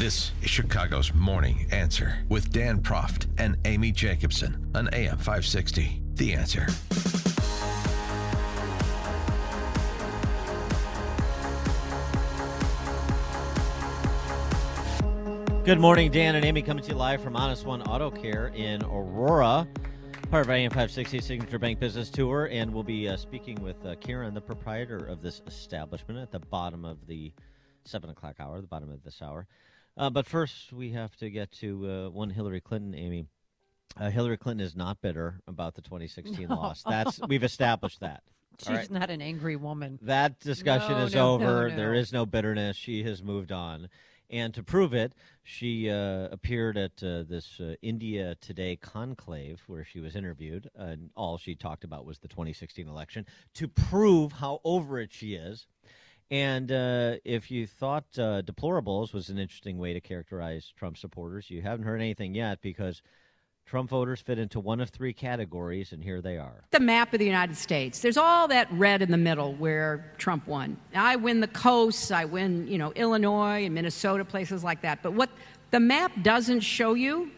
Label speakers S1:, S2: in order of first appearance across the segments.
S1: This is Chicago's Morning Answer with Dan Proft and Amy Jacobson on AM 560. The Answer.
S2: Good morning, Dan and Amy, coming to you live from Honest One Auto Care in Aurora, part of AM 560 Signature Bank Business Tour, and we'll be speaking with Karen, the proprietor of this establishment, at the bottom of the 7 o'clock hour, the bottom of this hour. But first, we have to get to one Hillary Clinton, Amy. Hillary Clinton is not bitter about the 2016 loss. We've established that.
S3: She's not an angry woman.
S2: That discussion is over. No. There is no bitterness. She has moved on. And to prove it, she appeared at this India Today conclave where she was interviewed, and all she talked about was the 2016 election, to prove how over it she is. And if you thought deplorables was an interesting way to characterize Trump supporters, you haven't heard anything yet, because Trump voters fit into one of three categories, and here they are.
S4: The map of the United States. There's all that red in the middle where Trump won. I win the coasts, I win, Illinois and Minnesota, places like that. But what the map doesn't show you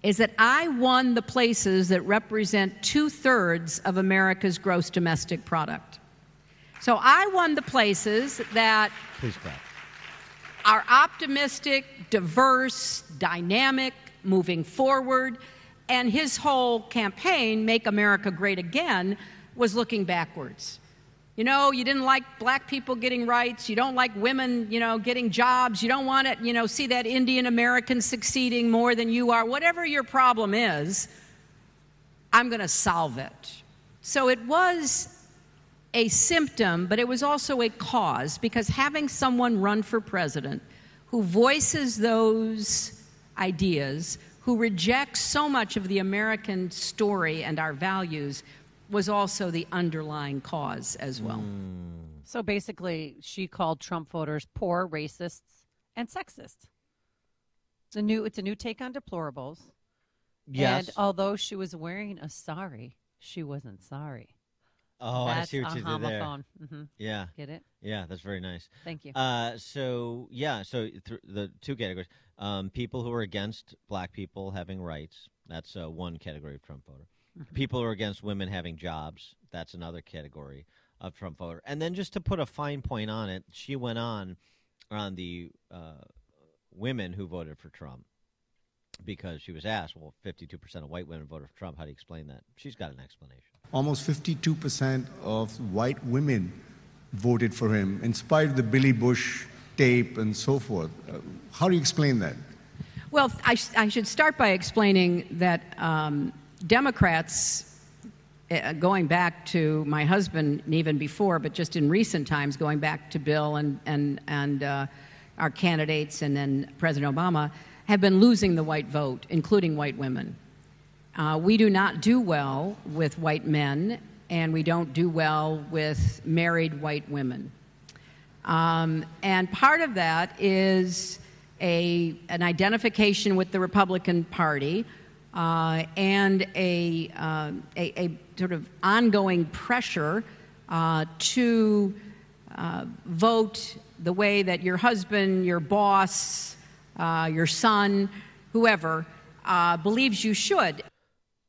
S4: is that I won the places that represent 2/3 of America's gross domestic product. So I won the places that
S2: Please clap.
S4: Are optimistic, diverse, dynamic, moving forward, and his whole campaign, Make America Great Again, was looking backwards. You didn't like black people getting rights, you don't like women, getting jobs, you don't want to, see that Indian American succeeding more than you are. Whatever your problem is, I'm going to solve it. So it was a symptom, but it was also a cause, because having someone run for president who voices those ideas, who rejects so much of the American story and our values, was also the underlying cause as well.
S3: So basically, she called Trump voters poor, racists, and sexist. It's a new take on deplorables.
S2: Yes.
S3: And although she was wearing a sari, she wasn't sorry.
S2: Oh,
S3: That's
S2: I see what you did there.
S3: Mm-hmm.
S2: Yeah.
S3: Get it?
S2: Yeah, that's very nice.
S3: Thank you.
S2: So the two categories. People who are against black people having rights, that's one category of Trump voter. Mm-hmm. People who are against women having jobs, that's another category of Trump voter. And then just to put a fine point on it, she went on the women who voted for Trump, because she was asked, well, 52% of white women voted for Trump. How do you explain that? She's got an explanation.
S5: Almost 52% of white women voted for him, in spite of the Billy Bush tape and so forth. How do you explain that?
S4: Well, I should start by explaining that Democrats, going back to my husband and even before, but just in recent times, going back to Bill and our candidates and then President Obama, have been losing the white vote, including white women. We do not do well with white men, and we don't do well with married white women. And part of that is an identification with the Republican Party and a sort of ongoing pressure to vote the way that your husband, your boss, your son, whoever, believes you should.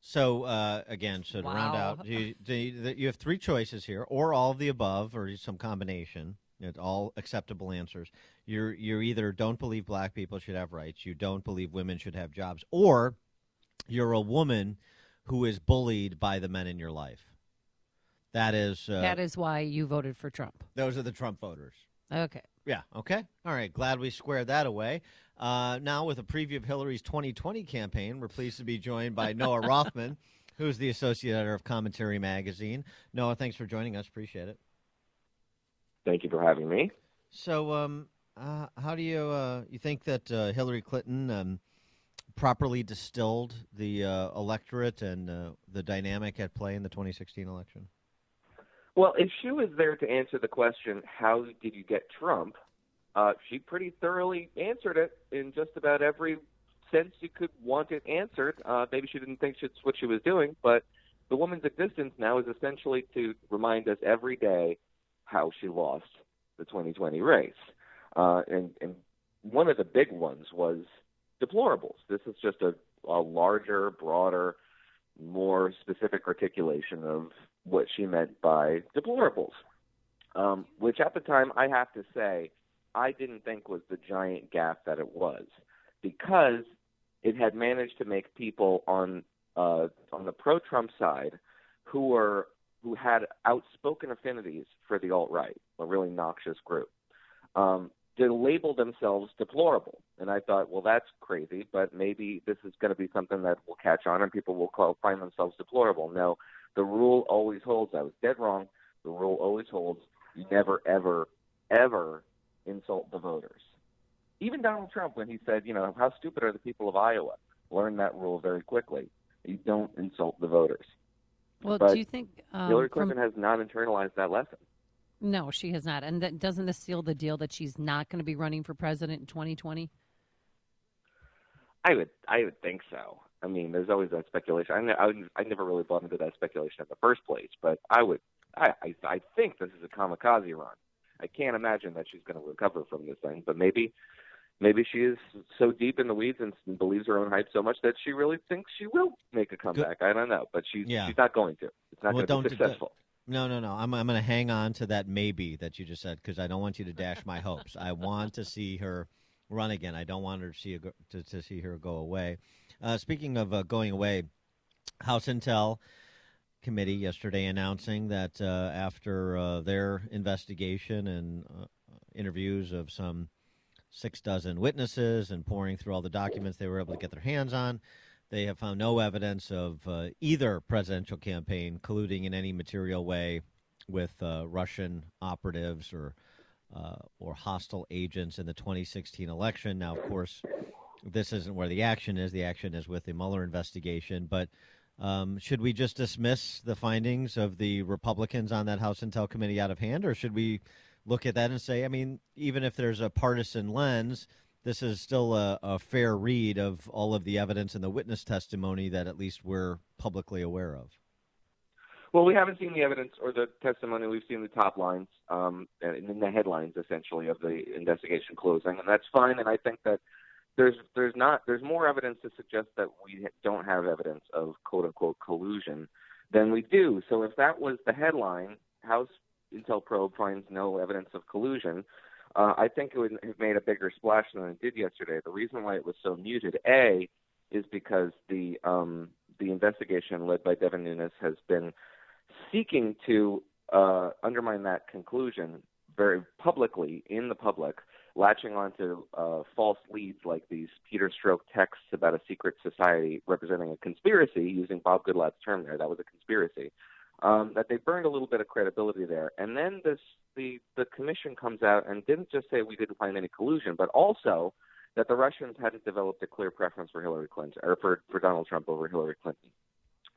S2: So, again, to round out, you have three choices here, or all of the above, or some combination. It's all acceptable answers. You're either don't believe black people should have rights, you don't believe women should have jobs, or you're a woman who is bullied by the men in your life. That is
S3: why you voted for Trump.
S2: Those are the Trump voters.
S3: Okay.
S2: Yeah, okay. All right, glad we squared that away. Now, with a preview of Hillary's 2020 campaign, we're pleased to be joined by Noah Rothman, who's the associate editor of Commentary Magazine. Noah, thanks for joining us. Appreciate it.
S6: Thank you for having me.
S2: So how do you think that Hillary Clinton properly distilled the electorate and the dynamic at play in the 2016 election?
S6: Well, if she was there to answer the question, how did you get Trump, she pretty thoroughly answered it in just about every sense you could want it answered. Maybe she didn't think that's what she was doing, but the woman's existence now is essentially to remind us every day how she lost the 2020 race. And one of the big ones was deplorables. This is just a larger, broader, more specific articulation of what she meant by deplorables, which at the time, I have to say, I didn't think was the giant gaffe that it was, because it had managed to make people on the pro-Trump side who had outspoken affinities for the alt-right, a really noxious group, to label themselves deplorable. And I thought, well, that's crazy, but maybe this is going to be something that will catch on and people will find themselves deplorable. No, the rule always holds. I was dead wrong. The rule always holds. You never, ever, ever insult the voters. Even Donald Trump, when he said, how stupid are the people of Iowa, learned that rule very quickly. You don't insult the voters.
S3: Well,
S6: but
S3: do you think
S6: Hillary Clinton has not internalized that lesson?
S3: No, she has not. And doesn't this seal the deal that she's not going to be running for president in 2020?
S6: I would think so. I mean, there's always that speculation. I never really bought into that speculation in the first place, but I think this is a kamikaze run. I can't imagine that she's going to recover from this thing, but maybe she is so deep in the weeds and believes her own hype so much that she really thinks she will make a comeback. I don't know, but she's not going to. It's not going to be successful.
S2: No. I'm going to hang on to that maybe that you just said, because I don't want you to dash my hopes. I want to see her run again. I don't want her to see her go away. Speaking of going away, House Intel Committee yesterday announcing that after their investigation and interviews of some 6 dozen witnesses and pouring through all the documents they were able to get their hands on, they have found no evidence of either presidential campaign colluding in any material way with Russian operatives or hostile agents in the 2016 election. Now, of course, this isn't where the action is. The action is with the Mueller investigation. But should we just dismiss the findings of the Republicans on that House Intel Committee out of hand, or should we look at that and say, I mean, even if there's a partisan lens, this is still a fair read of all of the evidence and the witness testimony that at least we're publicly aware of?
S6: Well, we haven't seen the evidence or the testimony. We've seen the top lines and the headlines, essentially, of the investigation closing, and that's fine. And I think that there's more evidence to suggest that we don't have evidence of quote unquote collusion than we do. So if that was the headline, House Intel probe finds no evidence of collusion, I think it would have made a bigger splash than it did yesterday. The reason why it was so muted, is because the investigation led by Devin Nunes has been seeking to undermine that conclusion very publicly in the public, latching onto false leads like these Peter Strzok texts about a secret society representing a conspiracy, using Bob Goodlatte's term there. That was a conspiracy. That they burned a little bit of credibility there. And then the commission comes out and didn't just say we didn't find any collusion, but also that the Russians hadn't developed a clear preference for Hillary Clinton or for Donald Trump over Hillary Clinton.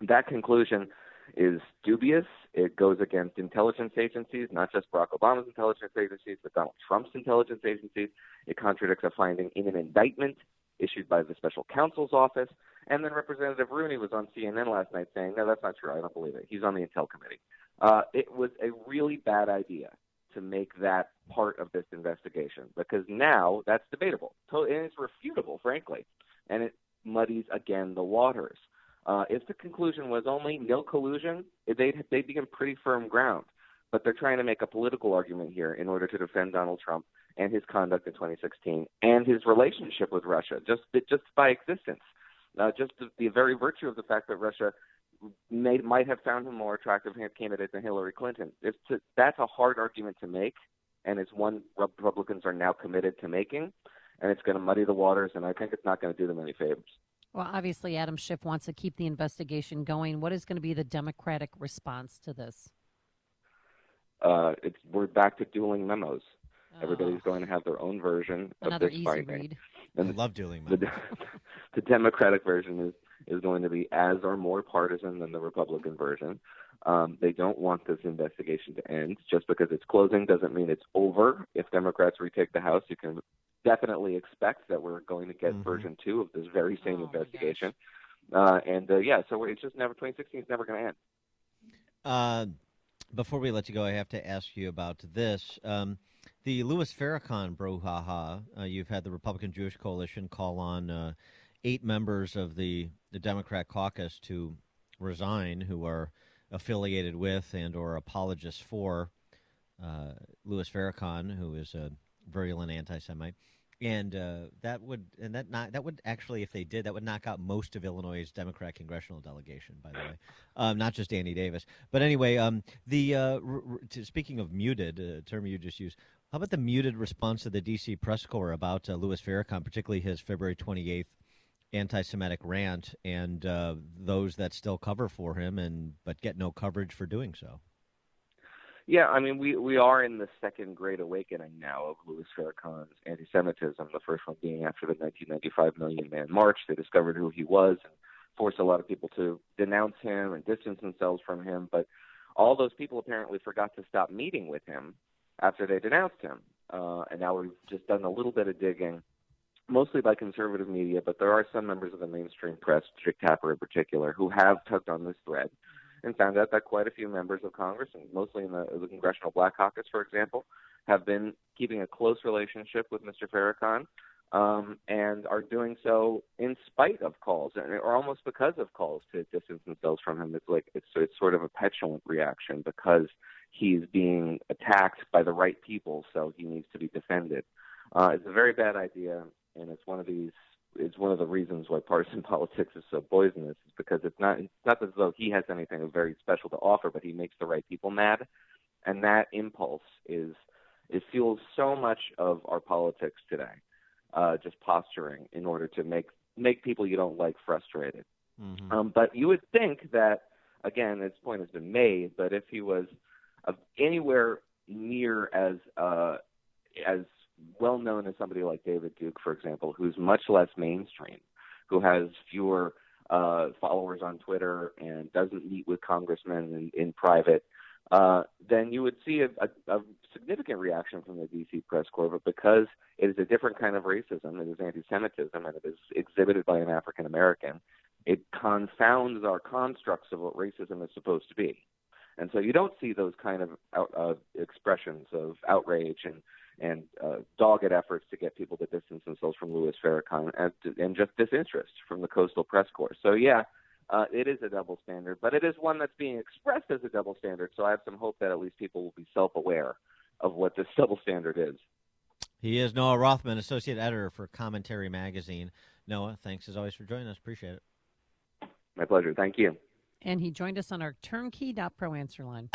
S6: That conclusion is dubious. It goes against intelligence agencies, not just Barack Obama's intelligence agencies, but Donald Trump's intelligence agencies. It contradicts a finding in an indictment issued by the special counsel's office. And then Representative Rooney was on CNN last night saying, no, that's not true. I don't believe it. He's on the Intel Committee. It was a really bad idea to make that part of this investigation, because now that's debatable. And it's refutable, frankly. And it muddies, again, the waters. If the conclusion was only no collusion, they'd be in pretty firm ground. But they're trying to make a political argument here in order to defend Donald Trump and his conduct in 2016 and his relationship with Russia, just by existence. Just the very virtue of the fact that Russia might have found him more attractive candidate than Hillary Clinton. That's a hard argument to make, and it's one Republicans are now committed to making, and it's going to muddy the waters, and I think it's not going to do them any favors.
S3: Well, obviously, Adam Schiff wants to keep the investigation going. What is going to be the Democratic response to this?
S6: We're back to dueling memos. Everybody's going to have their own version
S3: Another
S6: of this
S3: easy
S6: finding.
S3: read.
S2: I love dueling memos.
S6: The Democratic version is going to be as or more partisan than the Republican version. They don't want this investigation to end. Just because it's closing doesn't mean it's over. If Democrats retake the House, you can definitely expect that we're going to get version 2 of this very same investigation. So it's just 2016 is never going to end.
S2: Before we let you go, I have to ask you about this. The Louis Farrakhan brouhaha, you've had the Republican Jewish Coalition call on 8 members of the Democrat caucus to resign who are affiliated with and or apologists for Louis Farrakhan, who is a virulent anti-Semite. And that would actually, if they did, that would knock out most of Illinois' Democrat congressional delegation, by the way, not just Andy Davis. But anyway, speaking of muted, a term you just used, how about the muted response of the D.C. press corps about Louis Farrakhan, particularly his February 28th anti-Semitic rant, and those that still cover for him, but get no coverage for doing so?
S6: Yeah, I mean, we are in the second great awakening now of Louis Farrakhan's anti-Semitism, the first one being after the 1995 Million Man March. They discovered who he was and forced a lot of people to denounce him and distance themselves from him. But all those people apparently forgot to stop meeting with him after they denounced him. And now we've just done a little bit of digging, mostly by conservative media, but there are some members of the mainstream press, Dick Tapper in particular, who have tugged on this thread and found out that quite a few members of Congress, and mostly in the Congressional Black Caucus, for example, have been keeping a close relationship with Mr. Farrakhan, and are doing so in spite of calls, or almost because of calls to distance themselves from him. It's sort of a petulant reaction because he's being attacked by the right people, so he needs to be defended. It's a very bad idea, and it's one of the reasons why partisan politics is so poisonous, is because it's not as though he has anything very special to offer, but he makes the right people mad, and that impulse it fuels so much of our politics today, just posturing in order to make people you don't like frustrated. Mm-hmm. But you would think that, again, this point has been made, but if he was anywhere near as well known as somebody like David Duke, for example, who's much less mainstream, who has fewer followers on Twitter and doesn't meet with congressmen in private, then you would see a significant reaction from the D.C. press corps. But because it is a different kind of racism, it is anti-Semitism, and it is exhibited by an African American, it confounds our constructs of what racism is supposed to be. And so you don't see those kind of expressions of outrage and dogged efforts to get people to distance themselves from Louis Farrakhan and just disinterest from the coastal press corps. So, yeah, it is a double standard, but it is one that's being expressed as a double standard, so I have some hope that at least people will be self-aware of what this double standard is.
S2: He is Noah Rothman, Associate Editor for Commentary Magazine. Noah, thanks as always for joining us. Appreciate it.
S6: My pleasure. Thank you.
S3: And he joined us on our turnkey.pro answer line.